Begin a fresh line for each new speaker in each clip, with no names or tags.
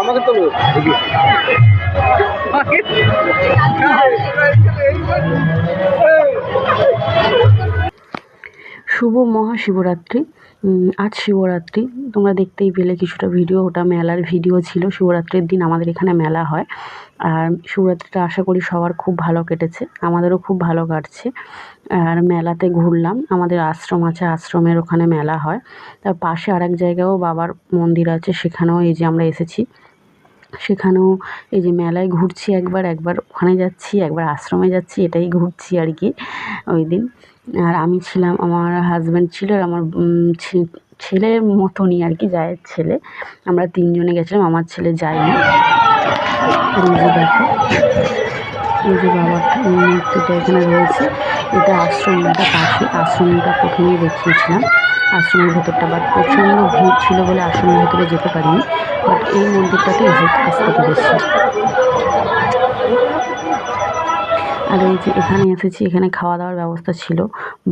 আমাকে তো শুভ মহাশিবরাত্রি। আজ শিবরাত্রি, তোমরা দেখতেই পেলে কিছুটা ভিডিও, ওটা মেলার ভিডিও ছিল। শিবরাত্রির দিন আমাদের এখানে মেলা হয়। আর শিবরাত্রিটা আশা করি সবার খুব ভালো কেটেছে, আমাদেরও খুব ভালো কাটছে। আর মেলাতে ঘুরলাম, আমাদের আশ্রম আছে, আশ্রমের ওখানে মেলা হয়। তার পাশে আরেক জায়গায়ও বাবার মন্দির আছে, সেখানেও এই যে আমরা এসেছি, সেখানেও এই যে মেলায় ঘুরছি, একবার ওখানে যাচ্ছি, একবার আশ্রমে যাচ্ছি, এটাই ঘুরছি আর কি ওই দিন। আর আমি ছিলাম, আমার হাজব্যান্ড ছিল, আর আমার ছেলের মতনই আর কি, জায়ের ছেলে। আমরা তিনজনে গেছিলাম, আমার ছেলে যায়নি। আর এই যে দেখো, এই যে বাবার মূর্তিটা এখানে রয়েছে, এটা আশ্রমটা পাশে, আশ্রমটা প্রথমেই দেখিয়েছিলাম আশ্রমের ভেতরটা। বাট প্রচণ্ড ভিড় ছিল বলে আশ্রমের ভেতরে যেতে পারিনি, বাট এই মন্দিরটাতে আসতে পেরেছি। আর এই যে এখানে এসেছি, এখানে খাওয়া দাওয়ার ব্যবস্থা ছিল,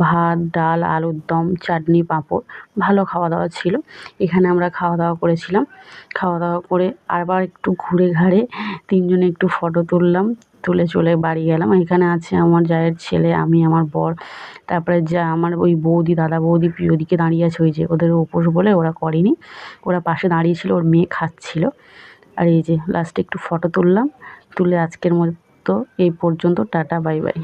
ভাত, ডাল, আলুর দম, চাটনি, পাঁপড়, ভালো খাওয়া দাওয়া ছিল। এখানে আমরা খাওয়া দাওয়া করেছিলাম। খাওয়া দাওয়া করে আবার একটু ঘুরে ঘাড়ে তিনজনে একটু ফটো তুললাম, তুলে চলে বাড়ি গেলাম। এখানে আছে আমার জায়ের ছেলে, আমি, আমার বর, তারপরে যা আমার ওই বৌদি, দাদা বৌদি, ওদিকে দাঁড়িয়ে আছে, ওই যে ওদের উপোস বলে ওরা করেনি, ওরা পাশে দাঁড়িয়েছিল, ওর মেয়ে খাচ্ছিল। আর এই যে লাস্টে একটু ফটো তুললাম, তুলে আজকের মতো এই পর্যন্ত, টাটা, বাই বাই।